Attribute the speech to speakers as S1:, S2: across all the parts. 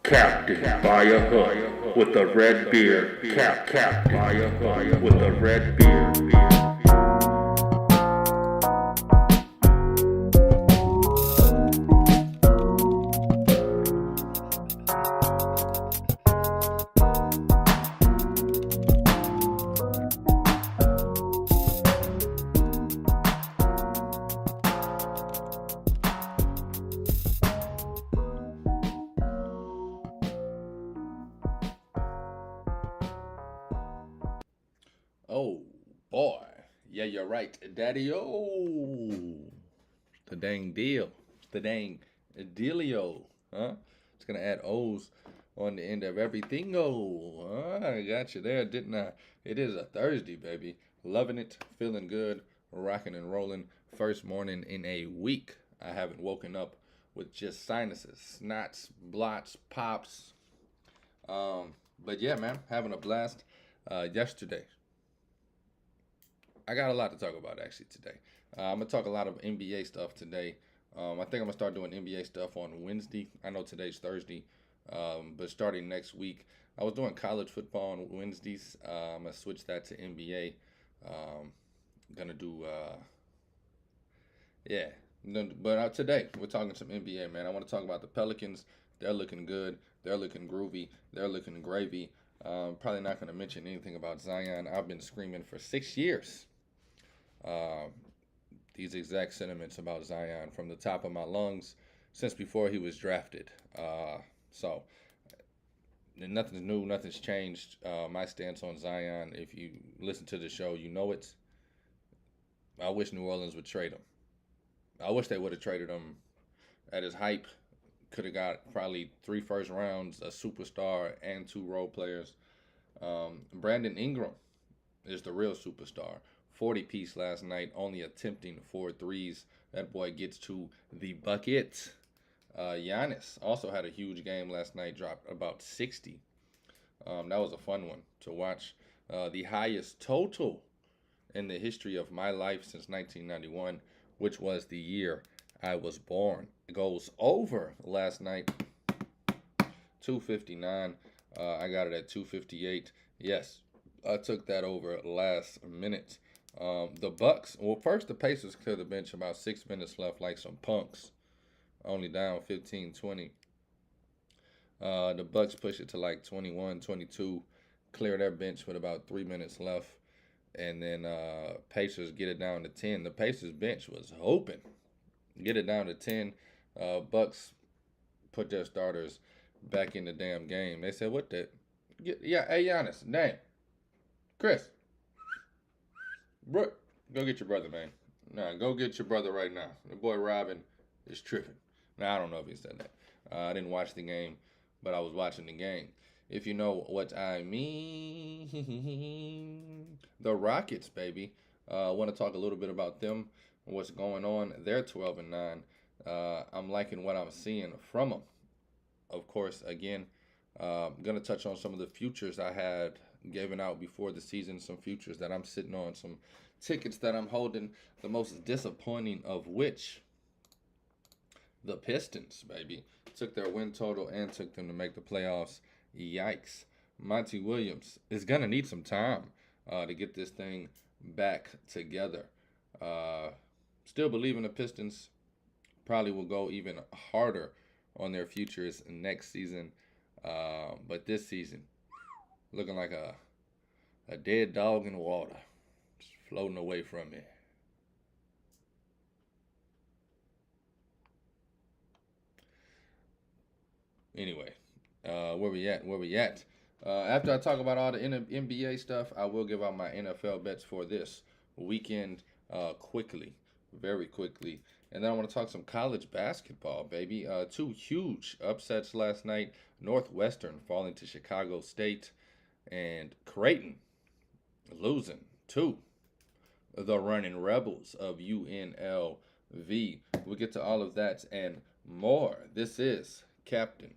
S1: Captain by a hook with a red beard. Captain by a hook with a red beard.
S2: Oh boy. Yeah, you're right. Daddy O. The dang deal. The dang dealio. Huh? It's gonna add O's on the end of everything. Oh, I got you there, didn't I? It is a Thursday, baby. Loving it, feeling good, rocking and rolling. First morning in a week. I haven't woken up with just sinuses, snots, blots, pops. Um, but yeah, man, having a blast. Yesterday, I got a lot to talk about actually today. I'm gonna talk a lot of NBA stuff today. I think I'm gonna start doing NBA stuff on Wednesday. I know today's Thursday, but starting next week, I was doing college football on Wednesdays. I'm gonna switch that to NBA. Gonna do yeah. But today we're talking some NBA, man. I want to talk about the Pelicans. They're looking good. They're looking groovy. They're looking gravy. Probably not going to mention anything about Zion. I've been screaming for 6 years uh, these exact sentiments about Zion from the top of my lungs since before he was drafted. So nothing's new, nothing's changed. My stance on Zion, if you listen to the show, you know it. I wish New Orleans would trade him. I wish they would have traded him at his hype. Could have got probably 3 first rounds, a superstar, and 2 role players. Brandon Ingram is the real superstar. 40 piece last night, only attempting 4 threes. That boy gets to the bucket. Giannis also had a huge game last night, dropped about 60. That was a fun one to watch. The highest total in the history of my life since 1991, which was the year I was born. It goes over last night, 259. I got it at 258. Yes, I took that over last minute. The Bucks. Well, first the Pacers cleared the bench about 6 minutes left, like some punks. Only down 15-20. The Bucks push it to like 21, 22. Clear their bench with about 3 minutes left. And then Pacers get it down to 10. The Pacers bench was hoping. Get it down to 10. Bucks put their starters back in the damn game. They said, what the? Yeah, hey, Giannis, damn. Chris, bro, go get your brother, man. Nah, go get your brother right now. The boy Robin is tripping. Now, I don't know if he said that. I didn't watch the game, but I was watching the game. If you know what I mean. The Rockets, baby. I want to talk a little bit about them, what's going on. They're 12-9. I'm liking what I'm seeing from them. Of course, again, I'm going to touch on some of the futures I had given out before the season, some futures that I'm sitting on, some tickets that I'm holding, the most disappointing of which, the Pistons, baby. Took their win total and took them to make the playoffs. Yikes. Monty Williams is going to need some time to get this thing back together. Still believe in the Pistons. Probably will go even harder on their futures next season. But this season, looking like a dead dog in the water. Just floating away from me. Anyway, where we at? After I talk about all the NBA stuff, I will give out my NFL bets for this weekend quickly, very quickly. And then I want to talk some college basketball, baby. 2 huge upsets last night. Northwestern falling to Chicago State, and Creighton losing to the running Rebels of UNLV. We'll get to all of that and more. This is Captain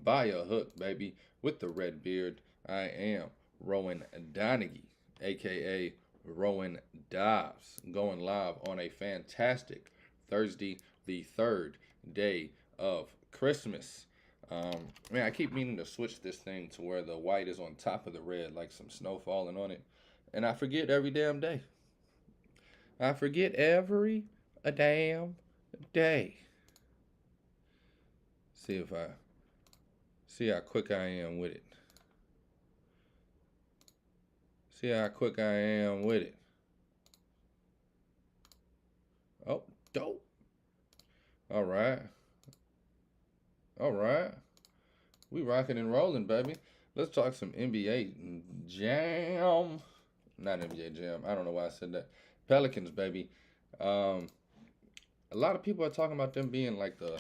S2: by a Hook, baby, with the red beard. I am Rowan Donaghy, a.k.a. Rowan Dobbs, going live on a fantastic Thursday, the third day of Christmas. Man, I keep meaning to switch this thing to where the white is on top of the red, like some snow falling on it, and I forget every damn day. I forget every a damn day. See if I see how quick I am with it. See how quick I am with it. Oh, dope. All right. All right. We rocking and rolling, baby. Let's talk some NBA jam. Not NBA jam. I don't know why I said that. Pelicans, baby. Um, a lot of people are talking about them being like the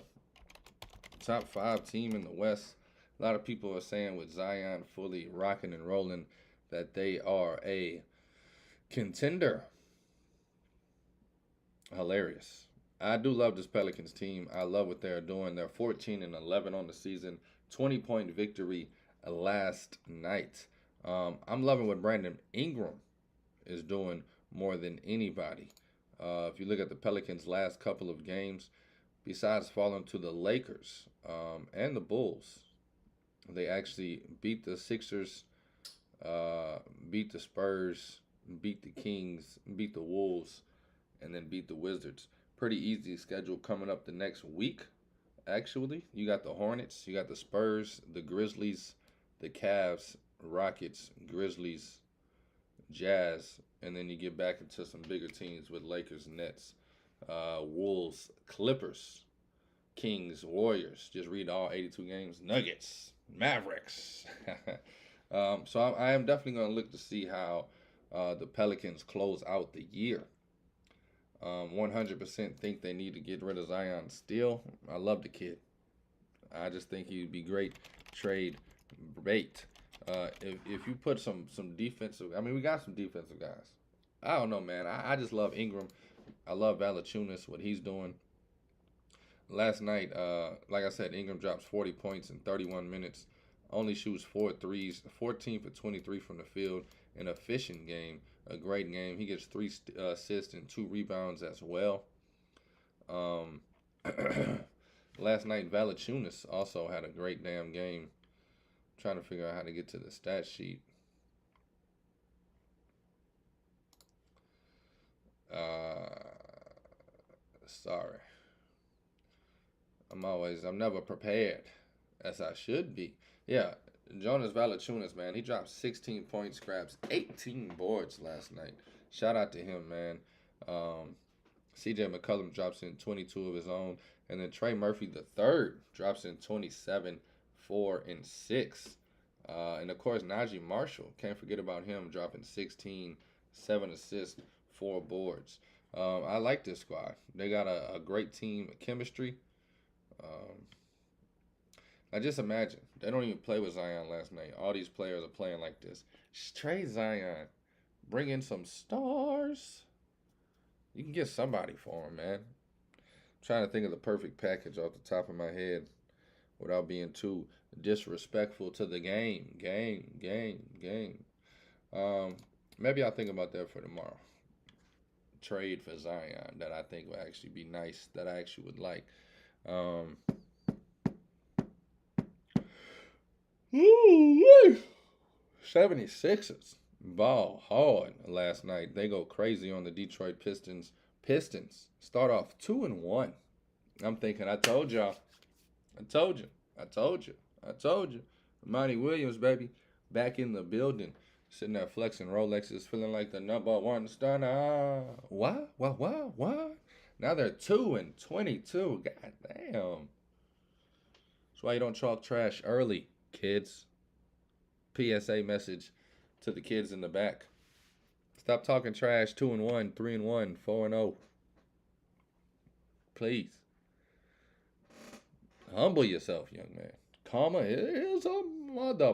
S2: top 5 team in the West. A lot of people are saying with Zion fully rocking and rolling that they are a contender. Hilarious. I do love this Pelicans team. I love what they're doing. They're 14-11 on the season, 20-point victory last night. I'm loving what Brandon Ingram is doing more than anybody. If you look at the Pelicans' last couple of games, besides falling to the Lakers and the Bulls, they actually beat the Sixers, beat the Spurs, beat the Kings, beat the Wolves, and then beat the Wizards. Pretty easy schedule coming up the next week, actually. You got the Hornets, you got the Spurs, the Grizzlies, the Cavs, Rockets, Grizzlies, Jazz, and then you get back into some bigger teams with Lakers, Nets, Wolves, Clippers, Kings, Warriors. Just read all 82 games. Nuggets, Mavericks. So I am definitely going to look to see how the Pelicans close out the year. 100% think they need to get rid of Zion still. I love the kid. I just think he'd be great trade bait. If you put some defensive, I mean, we got some defensive guys. I don't know, man. I just love Ingram. I love Valanciunas, what he's doing. Last night, like I said, Ingram drops 40 points in 31 minutes. Only shoots 4 threes, 14 for 23 from the field. An efficient game, a great game. He gets 3 assists and 2 rebounds as well. Last night, Valanciunas also had a great damn game. I'm trying to figure out how to get to the stat sheet. Sorry. I'm never prepared, as I should be. Yeah, Jonas Valanciunas, man, he dropped 16 points, grabs 18 boards last night. Shout out to him, man. C.J. McCollum drops in 22 of his own, and then Trey Murphy the third drops in 27, 4 and 6. And of course, Najee Marshall, can't forget about him, dropping 16, 7 assists, 4 boards. I like this squad. They got a great team chemistry. I just imagine they don't even play with Zion last night. All these players are playing like this. Trade Zion, bring in some stars. You can get somebody for him, man. I'm trying to think of the perfect package off the top of my head without being too disrespectful to the game. Maybe I'll think about that for tomorrow. Trade for Zion that I think would actually be nice, that I actually would like. 76ers ball hard last night. They go crazy on the Detroit Pistons. Pistons start off 2-1. I'm thinking, I told y'all. I told you. Monty Williams, baby, back in the building. Sitting there flexing Rolexes, feeling like the #1 stunner. What? Now they're 2-22. God damn. That's why you don't talk trash early, kids. PSA message to the kids in the back. Stop talking trash. 2-1, 3-1, 4-0. Please. Humble yourself, young man. Karma is a mother.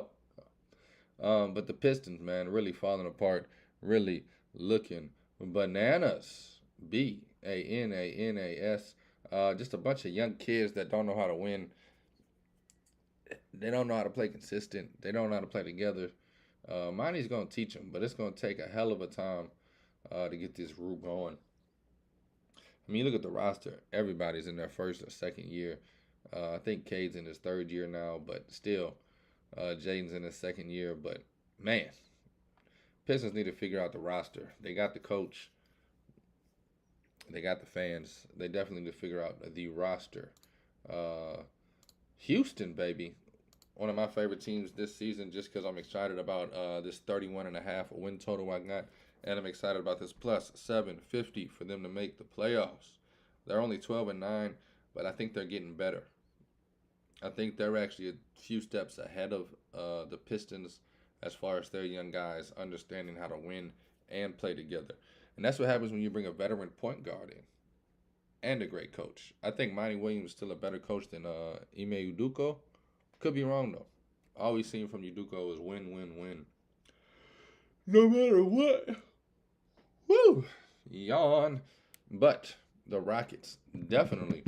S2: But the Pistons, man, really falling apart. Really looking bananas. BANANAS. Just a bunch of young kids that don't know how to win. They don't know how to play consistent. They don't know how to play together. Monty's going to teach them, but it's going to take a hell of a time to get this group going. I mean, you look at the roster. Everybody's in their first or second year. I think Cade's in his third year now, but still, Jaden's in his second year. But man, Pistons need to figure out the roster. They got the coach, they got the fans. They definitely need to figure out the roster. Uh, Houston, baby, one of my favorite teams this season, just because I'm excited about this 31.5 win total I got, and I'm excited about this plus 750 for them to make the playoffs. They're only 12-9, but I think they're getting better. I think they're actually a few steps ahead of the Pistons as far as their young guys understanding how to win and play together. And that's what happens when you bring a veteran point guard in and a great coach. I think Monty Williams is still a better coach than Ime Udoka. Could be wrong, though. All we've seen from Udoka is win, win, win. No matter what. Woo! Yawn. But the Rockets definitely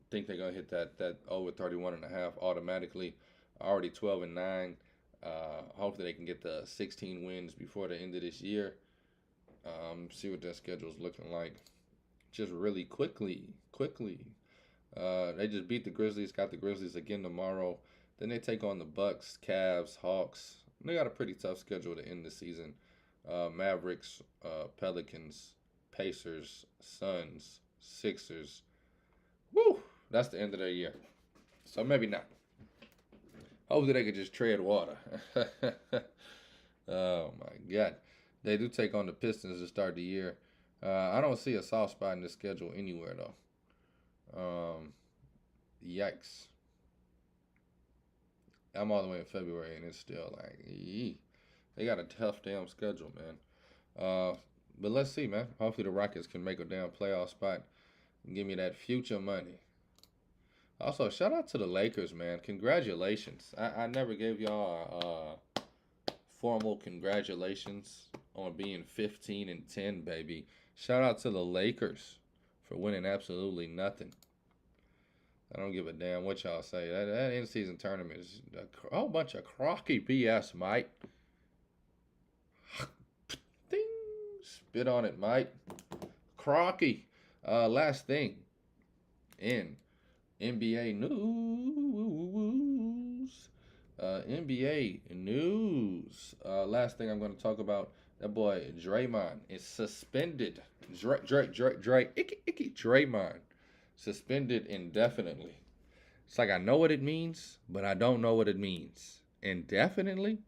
S2: think they're going to hit that over 31.5 automatically. Already 12-9. Hopefully they can get the 16 wins before the end of this year. See what their schedule's looking like. Just really quickly. They just beat the Grizzlies, got the Grizzlies again tomorrow. Then they take on the Bucks, Cavs, Hawks. They got a pretty tough schedule to end the season. Mavericks, Pelicans, Pacers, Suns, Sixers. Woo! That's the end of their year. So maybe not. Hopefully they could just tread water. Oh my God. They do take on the Pistons to start the year. I don't see a soft spot in the schedule anywhere though. Yikes. I'm all the way in February and it's still like, they got a tough damn schedule, man. But let's see, man. Hopefully the Rockets can make a damn playoff spot and give me that future money. Also, shout out to the Lakers, man. Congratulations. I never gave y'all formal congratulations on being 15-10, baby. Shout out to the Lakers for winning absolutely nothing. I don't give a damn what y'all say. That in-season tournament is a whole bunch of crocky BS, mate. Ding. Spit on it, mate. Crocky. Last thing in NBA news. NBA news. Last thing I'm going to talk about. That boy Draymond is suspended. Draymond suspended indefinitely. It's like I know what it means, but I don't know what it means. Indefinitely?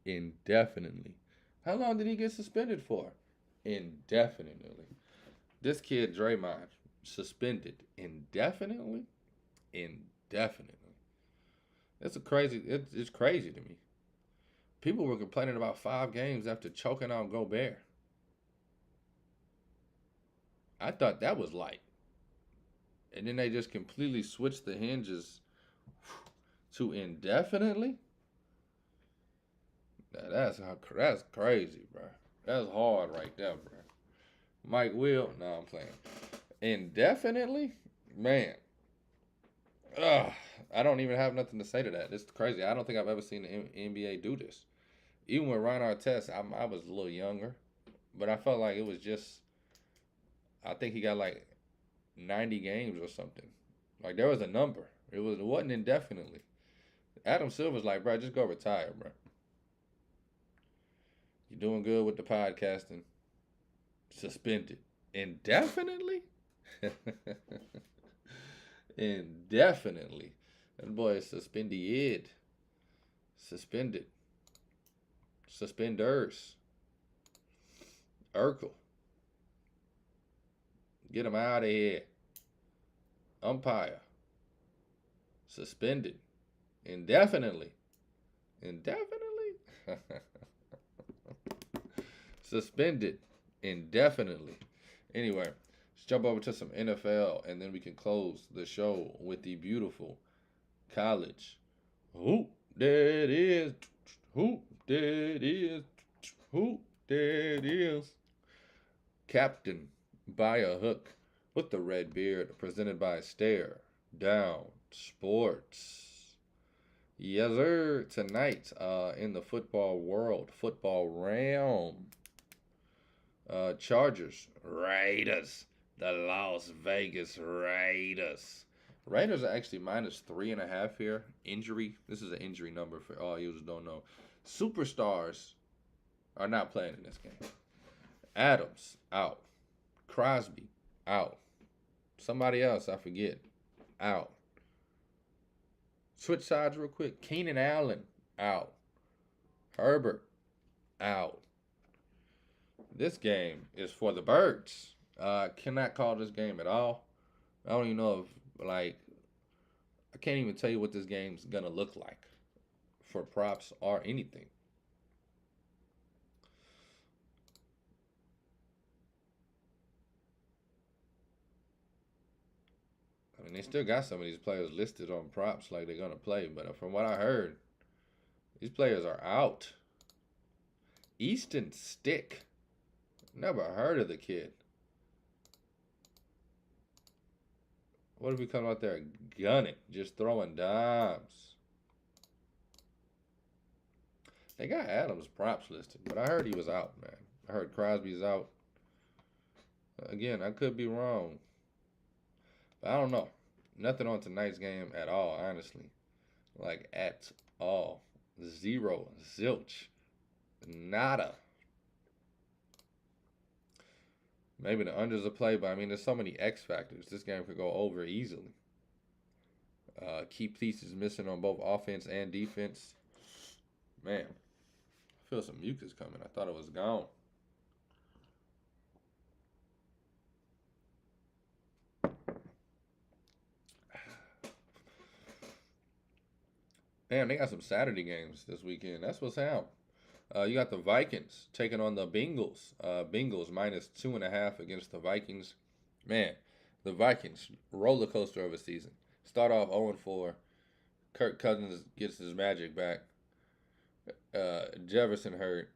S2: Indefinitely. How long did he get suspended for? Indefinitely. This kid Draymond suspended indefinitely? Indefinitely. It's crazy to me. People were complaining about 5 games after choking out Gobert. I thought that was light. And then they just completely switched the hinges to indefinitely. That's crazy, bro. That's hard right there, bro. Mike Will, no, I'm playing. Indefinitely, man. I don't even have nothing to say to that. It's crazy. I don't think I've ever seen the NBA do this. Even with Ron Artest, I was a little younger, but I felt like it was just. I think he got like 90 games or something. Like there was a number. It wasn't indefinitely. Adam Silver's like, bro, just go retire, bro. You're doing good with the podcasting. Suspended indefinitely. Indefinitely. That boy is suspended. Suspended. Suspenders. Urkel. Get him out of here. Umpire. Suspended. Indefinitely. Indefinitely? Suspended. Indefinitely. Anyway, let's jump over to some NFL and then we can close the show with the beautiful college. Who that is? Who that is? Who that is? Captain by a hook with the red beard, presented by Stare Down Sports. Yes, sir. Tonight, in the football world, football realm, Chargers, Raiders. The Las Vegas Raiders. Raiders are actually -3.5 here. Injury. This is an injury number for all you who don't know. Superstars are not playing in this game. Adams out. Crosby out. Somebody else I forget out. Switch sides real quick. Keenan Allen out. Herbert out. This game is for the birds. Cannot call this game at all. I don't even know if, like, I can't even tell you what this game's gonna look like for props or anything. I mean, they still got some of these players listed on props like they're gonna play, but from what I heard, these players are out. Easton Stick. Never heard of the kid. What if we come out there gunning, just throwing dimes? They got Adams props listed, but I heard he was out, man. I heard Crosby's out. Again, I could be wrong. But I don't know. Nothing on tonight's game at all, honestly. Like, at all. Zero. Zilch. Nada. Maybe the unders a play, but I mean, there's so many X factors. This game could go over easily. Key pieces missing on both offense and defense. Man, I feel some mucus coming. I thought it was gone. Damn, they got some Saturday games this weekend. That's what's out. You got the Vikings taking on the Bengals. Bengals -2.5 against the Vikings. Man, the Vikings, roller coaster of a season. Start off 0-4. Kirk Cousins gets his magic back. Jefferson hurt.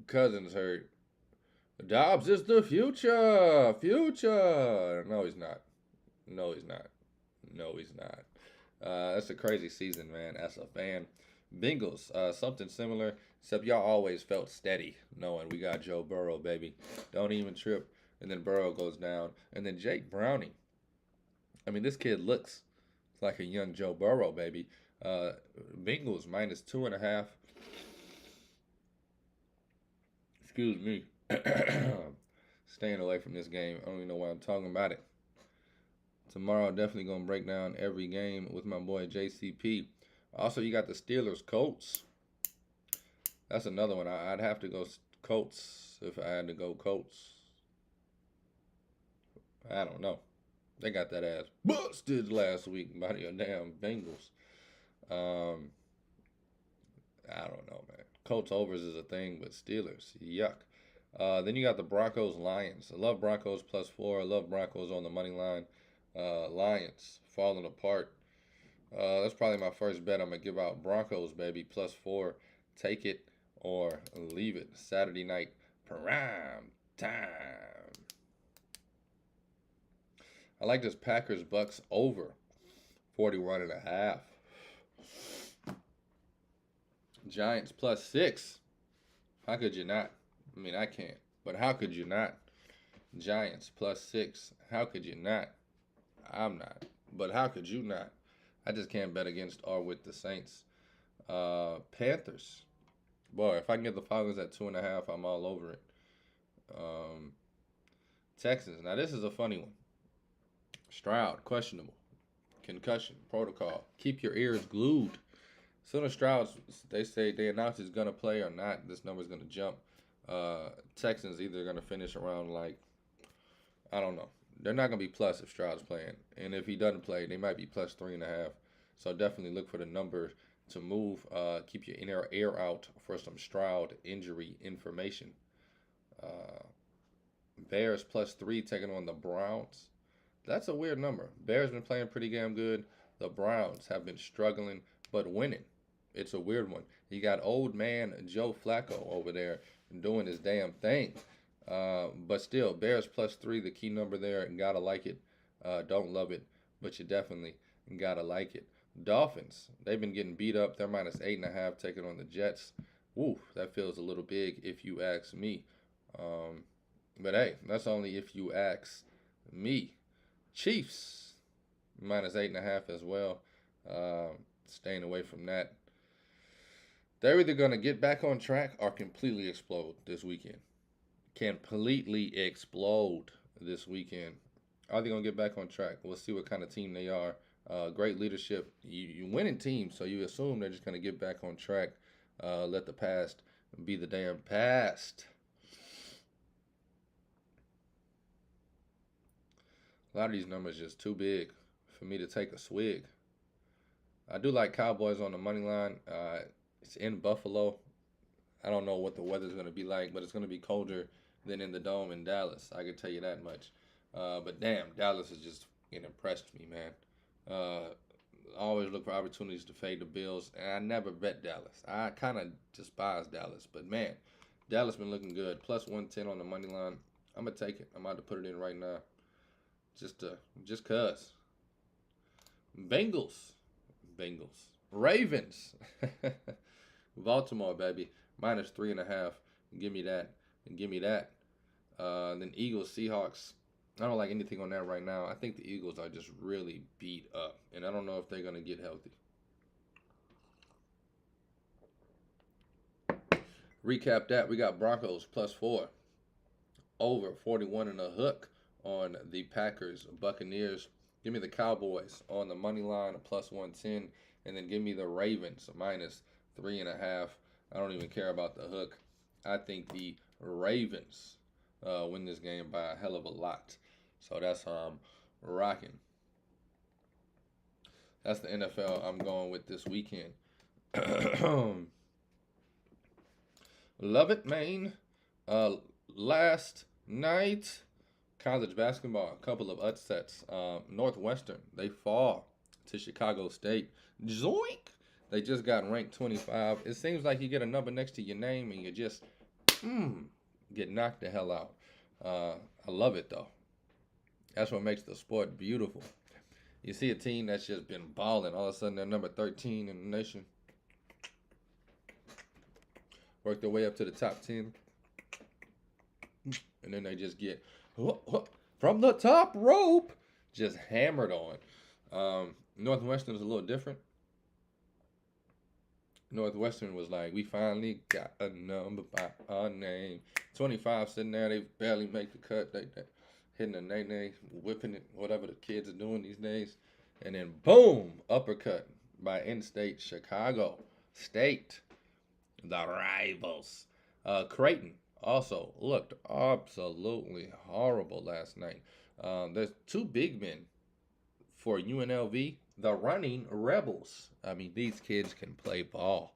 S2: Cousins hurt. Dobbs is the future. Future. No, he's not. No, he's not. No, he's not. That's a crazy season, man, as a fan. Bengals, something similar, except y'all always felt steady, knowing we got Joe Burrow, baby. Don't even trip. And then Burrow goes down. And then Jake Browning. I mean, this kid looks like a young Joe Burrow, baby. Bengals -2.5. Excuse me. Staying away from this game. I don't even know why I'm talking about it. Tomorrow, definitely going to break down every game with my boy JCP. Also, you got the Steelers Colts. That's another one. I'd have to go Colts if I had to go Colts. I don't know. They got that ass busted last week by the damn Bengals. I don't know, man. Colts overs is a thing, but Steelers, yuck. Then you got the Broncos Lions. I love Broncos +4. I love Broncos on the money line. Lions falling apart. That's probably my first bet. I'm going to give out Broncos, baby, +4. Take it or leave it. Saturday night, prime time. I like this Packers Bucks over 41.5. Giants +6. How could you not? I mean, I can't. But how could you not? Giants +6. How could you not? I'm not. But how could you not? I just can't bet against or with the Saints. Panthers. Boy, if I can get the Falcons at 2.5, I'm all over it. Texans. Now, this is a funny one. Stroud, questionable. Concussion, protocol. Keep your ears glued. As soon as Stroud, they announce he's going to play or not, this number's going to jump. Texans either going to finish around like, I don't know. They're not going to be plus if Stroud's playing. And if he doesn't play, they might be +3.5. So definitely look for the number to move. Keep your inner ear out for some Stroud injury information. Bears +3 taking on the Browns. That's a weird number. Bears been playing pretty damn good. The Browns have been struggling but winning. It's a weird one. You got old man Joe Flacco over there doing his damn thing. But still, Bears +3, the key number there. Gotta like it. Don't love it, but you definitely gotta like it. Dolphins, they've been getting beat up. They're -8.5 taking on the Jets. Woo, that feels a little big if you ask me. But hey, that's only if you ask me. Chiefs minus 8.5 as well. Staying away from that. They're either going to get back on track or completely explode this weekend. Completely explode this weekend. Are they going to get back on track? We'll see what kind of team they are. Great leadership. You winning team, so you assume they're just going to get back on track. Let the past be the damn past. A lot of these numbers just too big for me to take a swig. I do like Cowboys on the money line. It's in Buffalo. I don't know what the weather's going to be like, but it's going to be colder than in the Dome in Dallas. I can tell you that much. But damn, Dallas has just impressed me, man. I always look for opportunities to fade the Bills, and I never bet Dallas. I kind of despise Dallas, but man, Dallas been looking good. Plus 110 on the money line. I'm gonna take it. I'm about to put it in right now. Just cause. Bengals. Ravens. Baltimore, baby. Minus 3.5. Give me that. Then Eagles, Seahawks. I don't like anything on that right now. I think the Eagles are just really beat up, and I don't know if they're going to get healthy. Recap that. We got Broncos plus 4. Over 41 and a hook on the Packers, Buccaneers. Give me the Cowboys on the money line, plus 110. And then give me the Ravens, minus 3.5. I don't even care about the hook. I think the Ravens win this game by a hell of a lot. So that's how I'm rocking. That's the NFL I'm going with this weekend. Love it, man. Last night, college basketball, a couple of upsets. Northwestern, they fall to Chicago State. Zoink! They just got ranked 25. It seems like you get a number next to your name and you just get knocked the hell out. I love it, though. That's what makes the sport beautiful. You see a team that's just been balling. All of a sudden, they're number 13 in the nation. Work their way up to the top 10. And then they just get, from the top rope, just hammered on. Northwestern is a little different. Northwestern was like, we finally got a number by our name. 25 sitting there, they barely make the cut. They hitting a nay-nay, whipping it, whatever the kids are doing these days. And then boom, uppercut by in-state Chicago State, the rivals. Creighton also looked absolutely horrible last night. There's two big men for UNLV, the Running Rebels. I mean, these kids can play ball.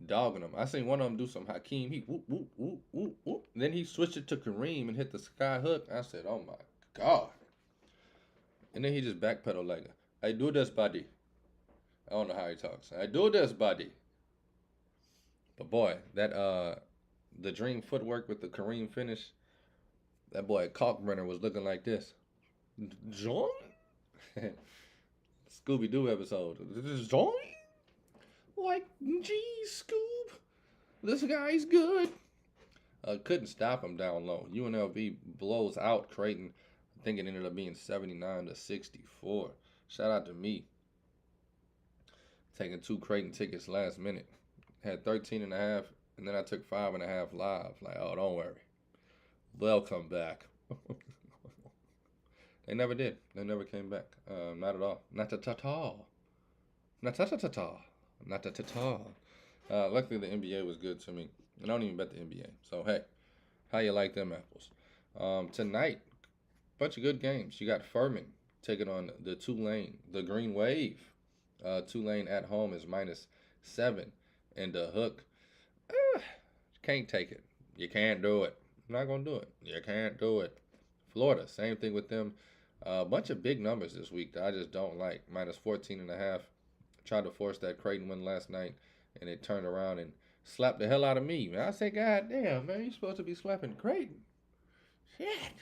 S2: Dogging them. I seen one of them do some Hakeem. He whoop, whoop, whoop, whoop, whoop. Then he switched it to Kareem and hit the sky hook. I said, oh my God. And then he just backpedaled like, I do this, buddy. I don't know how he talks. I do this, buddy. But boy, that the dream footwork with the Kareem finish, that boy Kalkbrenner was looking like this. John? Scooby-Doo episode. This is John? Like, geez, Scoob. This guy's good. Couldn't stop him down low. UNLV blows out Creighton. I think it ended up being 79-64. Shout out to me. Taking 2 Creighton tickets last minute. Had 13.5, and then I took 5.5 live. Like, oh, don't worry. They'll come back. They never did. They never came back. Not at all. Not at all. Not at all. Not at all. Luckily, the NBA was good to me. I don't even bet the NBA. So, hey, how you like them apples? Tonight, bunch of good games. You got Furman taking on the Tulane, the Green Wave. Tulane at home is -7. And the hook, can't take it. You can't do it. I'm not going to do it. You can't do it. Florida, same thing with them. A bunch of big numbers this week that I just don't like. -14.5. Tried to force that Creighton win last night, and it turned around and slapped the hell out of me. Man, I say, God damn, man, you're supposed to be slapping Creighton. Shit.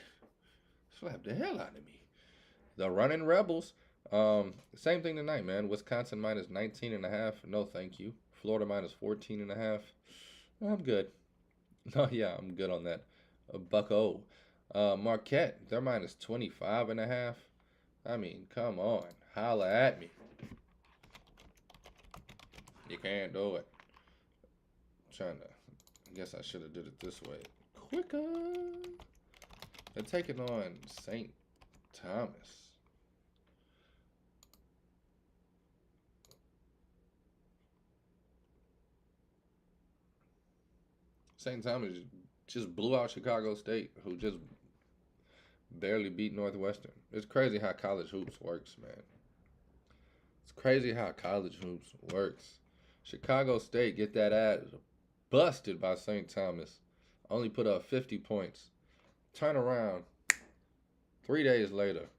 S2: Slapped the hell out of me. The Running Rebels, same thing tonight, man. Wisconsin -19.5. No, thank you. Florida -14.5. I'm good. Oh, yeah, I'm good on that. Bucko. Marquette, they're minus 25.5. I mean, come on. Holla at me. You can't do it. Trying to. I guess I should have did it this way. Quicker. They're taking on St. Thomas. St. Thomas just blew out Chicago State, who just barely beat Northwestern. It's crazy how college hoops works, man. It's crazy how college hoops works. Chicago State get that ass busted by St. Thomas. Only put up 50 points. Turn around 3 days later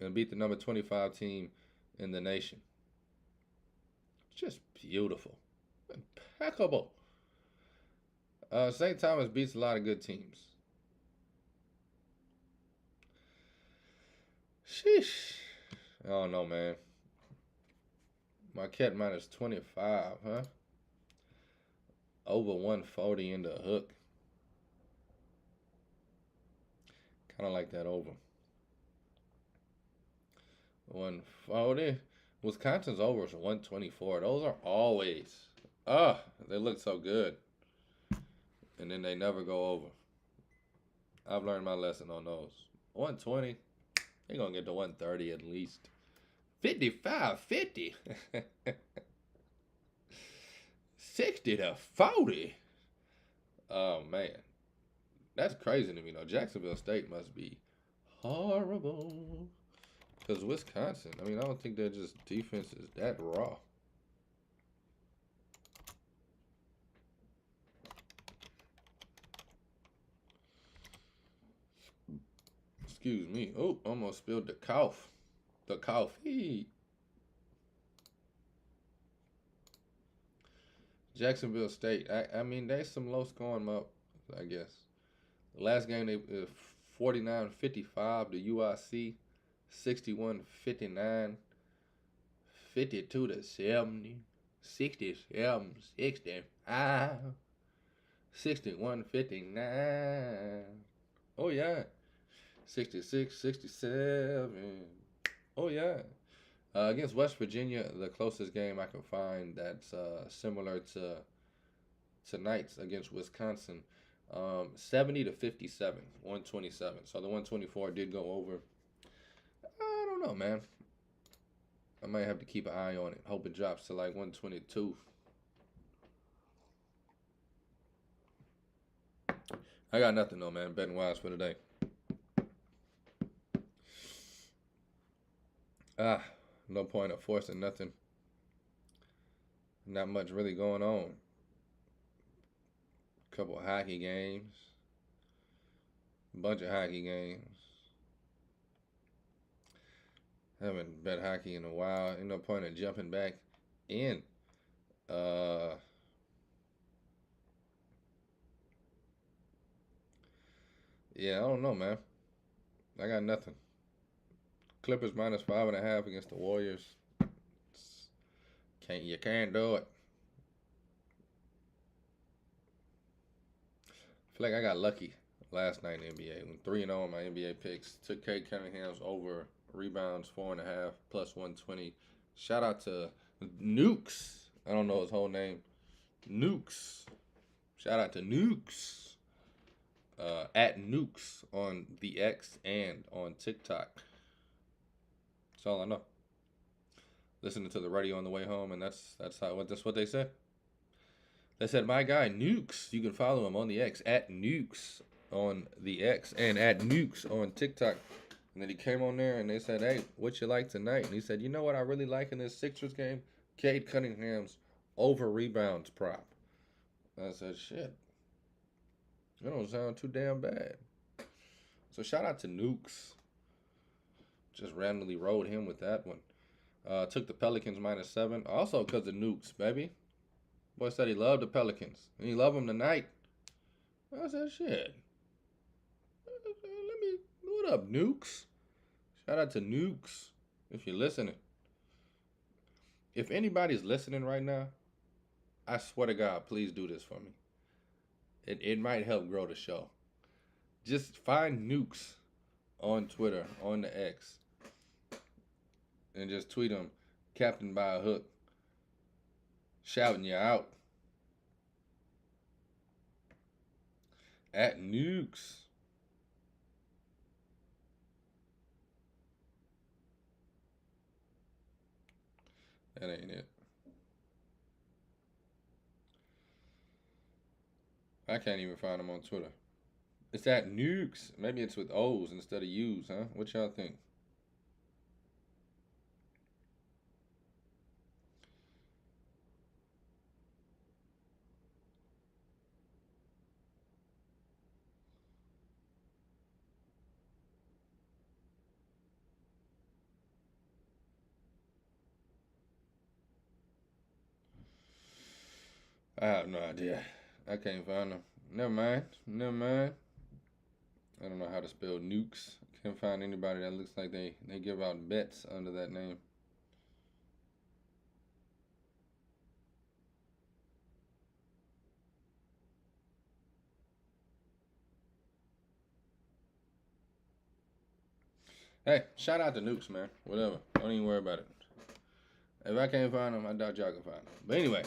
S2: and beat the number 25 team in the nation. Just beautiful. Impeccable. St. Thomas beats a lot of good teams. Sheesh. I don't know, man. Marquette minus 25, huh? Over 140 in the hook. Kind of like that over. 140. Wisconsin's over is 124. Those are always. They look so good. And then they never go over. I've learned my lesson on those. 120. They're going to get to 130 at least. 55, 50. 60 to 40. Oh, man. That's crazy to me, though. Jacksonville State must be horrible. Because Wisconsin, I mean, I don't think their just defense is that raw. Excuse me. Oh, almost spilled the cough. The coffee. Jacksonville State. I mean, there's some low scoring up, I guess. The last game, they 49-55 to UIC. 61-59. 52 to 70. 67, 65. 61-59. Oh, yeah. 66, 67. Oh, yeah. Against West Virginia, the closest game I can find that's similar to tonight's against Wisconsin, 70 to 57, 127. So the 124 did go over. I don't know, man. I might have to keep an eye on it. Hope it drops to like 122. I got nothing though, man. Betting wise for today. No point of forcing nothing. Not much really going on. Couple of hockey games. Bunch of hockey games. Haven't bet hockey in a while. Ain't no point in jumping back in. Yeah, I don't know, man. I got nothing. Clippers minus 5.5 against the Warriors. You can't do it. I feel like I got lucky last night in the NBA. When 3-0 on my NBA picks. Took Kate Cunningham's over rebounds 4.5 plus 120. Shout out to Nukes. I don't know his whole name. Nukes. Shout out to Nukes. At Nukes on the X and on TikTok. That's all I know. Listening to the radio on the way home, and that's what they said. They said my guy Nukes. You can follow him on the X at Nukes on the X and at Nukes on TikTok. And then he came on there and they said, "Hey, what you like tonight?" And he said, "You know what I really like in this Sixers game? Cade Cunningham's over rebounds prop." I said, "Shit, that don't sound too damn bad." So shout out to Nukes. Just randomly rode him with that one. Took the Pelicans minus 7. Also because of Nukes, baby. Boy said he loved the Pelicans. And he loved them tonight. I said, shit. What up, Nukes? Shout out to Nukes. If you're listening. If anybody's listening right now, I swear to God, please do this for me. It might help grow the show. Just find Nukes on Twitter, on the X, and just tweet him, Captain by a Hook, shouting you out. At Nukes. That ain't it. I can't even find him on Twitter. It's at Nukes. Maybe it's with O's instead of U's, huh? What y'all think? I have no idea. I can't find them. Never mind. Never mind. I don't know how to spell Nukes. Can't find anybody that looks like they give out bets under that name. Hey, shout out to Nukes, man. Whatever. Don't even worry about it. If I can't find them, I doubt y'all can find them. But anyway.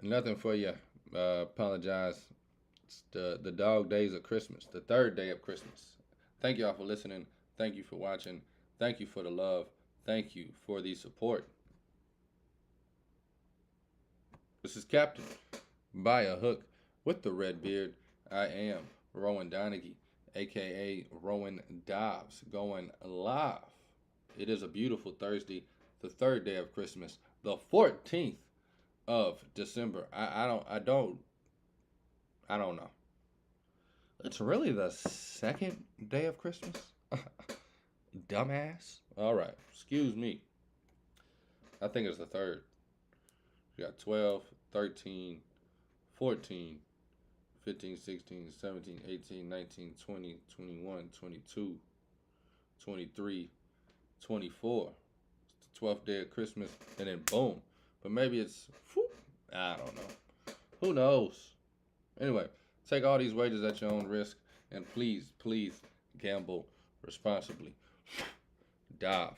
S2: Nothing for you. Apologize. It's the dog days of Christmas. The third day of Christmas. Thank y'all for listening. Thank you for watching. Thank you for the love. Thank you for the support. This is Captain by a Hook with the red beard. I am Rowan Donaghy, aka Rowan Dobbs, going live. It is a beautiful Thursday, the third day of Christmas, the 14th of December. I don't know. It's really the second day of Christmas? Dumbass. All right, excuse me. I think it's the third. You got 12, 13, 14, 15, 16, 17, 18, 19, 20, 21, 22, 23, 24. It's the 12th day of Christmas, and then boom. But maybe it's, I don't know. Who knows? Anyway, take all these wagers at your own risk, and please gamble responsibly. Dive.